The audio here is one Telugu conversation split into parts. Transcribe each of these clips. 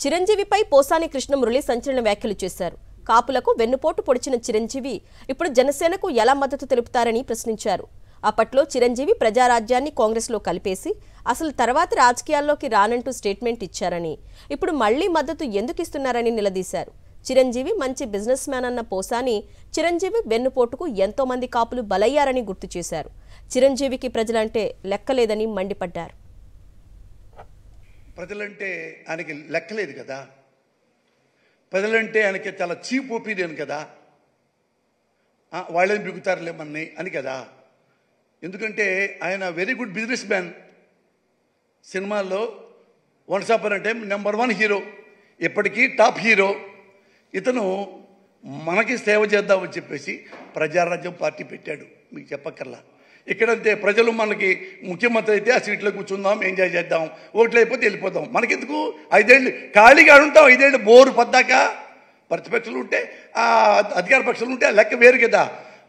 చిరంజీవిపై పోసాని కృష్ణమురళి సంచలన వ్యాఖ్యలు చేశారు. కాపులకు వెన్నుపోటు పొడిచిన చిరంజీవి ఇప్పుడు జనసేనకు ఎలా మద్దతు తెలుపుతారని ప్రశ్నించారు. అప్పట్లో చిరంజీవి ప్రజారాజ్యాన్ని కాంగ్రెస్లో కలిపేసి అసలు తర్వాత రాజకీయాల్లోకి రానంటూ స్టేట్మెంట్ ఇచ్చారని, ఇప్పుడు మళ్లీ మద్దతు ఎందుకు ఇస్తున్నారని నిలదీశారు. చిరంజీవి మంచి బిజినెస్ మ్యాన్ అన్న పోసాని చిరంజీవి వెన్నుపోటుకు ఎంతో మంది కాపులు బలయ్యారని గుర్తు చేశారు. చిరంజీవికి ప్రజలంటే లెక్కలేదని మండిపడ్డారు. ప్రజలంటే ఆయనకి లెక్కలేదు కదా, ప్రజలంటే ఆయనకి చాలా చీప్ ఒపీనియన్ కదా, వాళ్ళేం బిగుతారులే మన్ని అని కదా. ఎందుకంటే ఆయన వెరీ గుడ్ బిజినెస్ మ్యాన్. సినిమాల్లో once upon a time #1 hero, ఇప్పటికీ టాప్ హీరో. ఇతను మనకి సేవ చేద్దామని చెప్పేసి ప్రజారాజ్యం పార్టీ పెట్టాడు. మీకు చెప్పక్కర్లా. ఇక్కడంతే ప్రజలు మనకి ముఖ్యమంత్రి అయితే ఆ సీట్లో కూర్చుందాం, ఎంజాయ్ చేద్దాం, ఓట్లు అయిపోతే వెళ్ళిపోదాం. మనకెందుకు 5 ఏళ్ళు ఖాళీగా ఉంటాం, 5 ఏళ్ళు బోరు పద్దాక. ప్రతిపక్షాలు ఉంటే అధికార పక్షాలు ఉంటే లెక్క వేరు కదా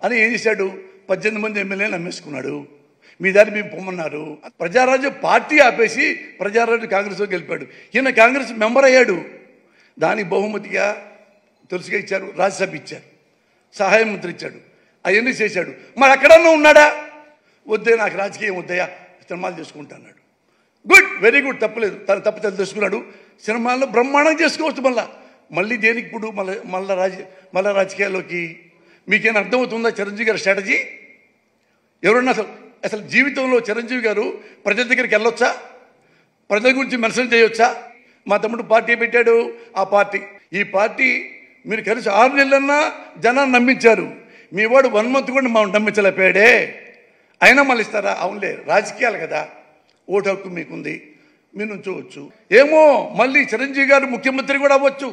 అని ఏం చేశాడు, 18 మంది ఎమ్మెల్యేలు నమ్మేసుకున్నాడు. మీ దాన్ని మేము పొమ్మన్నారు. ప్రజారాజ్యం పార్టీ ఆపేసి ప్రజారాజ్యం కాంగ్రెస్లో గెలిపాడు. ఈయన కాంగ్రెస్ మెంబర్ అయ్యాడు. దానికి బహుమతిగా తులసిగా ఇచ్చారు, రాజ్యసభ ఇచ్చారు, సహాయ మంత్రి ఇచ్చాడు, అవన్నీ చేశాడు. మరి ఎక్కడన్నా ఉన్నాడా? వద్దే, నాకు రాజకీయం వద్దయా, సినిమాలు చేసుకుంటున్నాడు. గుడ్, వెరీ గుడ్, తప్పలేదు. తను తప్పితే తెలుసుకున్నాడు. సినిమాల్లో బ్రహ్మాండం చేసుకోవచ్చు. మళ్ళీ దేనికి ఇప్పుడు మళ్ళీ రాజకీయాల్లోకి? మీకేమైనా అర్థమవుతుందా చిరంజీవి గారి స్ట్రాటజీ? ఎవరన్నా అసలు జీవితంలో చిరంజీవి గారు ప్రజల దగ్గరికి వెళ్ళొచ్చా? ప్రజల గురించి మెన్షన్ చేయొచ్చా? మా తమ్ముడు పార్టీ పెట్టాడు, ఆ పార్టీ, ఈ పార్టీ మీరు కలిసి 6 నెలలన్నా జనాన్ని నమ్మించారు. మీ వాడు 1 మంత్ కూడా మా నమ్మించలేపాడే, అయినా మళ్ళీ ఇస్తారా? అవునులే, రాజకీయాలు కదా, ఓటు హక్కు మీకుంది, మీరు నుంచోవచ్చు. ఏమో మళ్ళీ చిరంజీవి గారు ముఖ్యమంత్రి కూడా అవ్వచ్చు.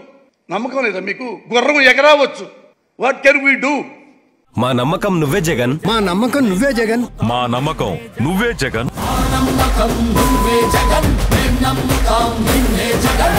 నమ్మకం లేదా మీకు? గుర్రం ఎగరావచ్చు. What can we do? మా నమ్మకం నువ్వే జగన్, మా నమ్మకం నువ్వే జగన్, మా నమ్మకం నువ్వే జగన్, మా నమ్మకం నువ్వే జగన్, మేం నమ్ముతాం నిన్నే జగన్.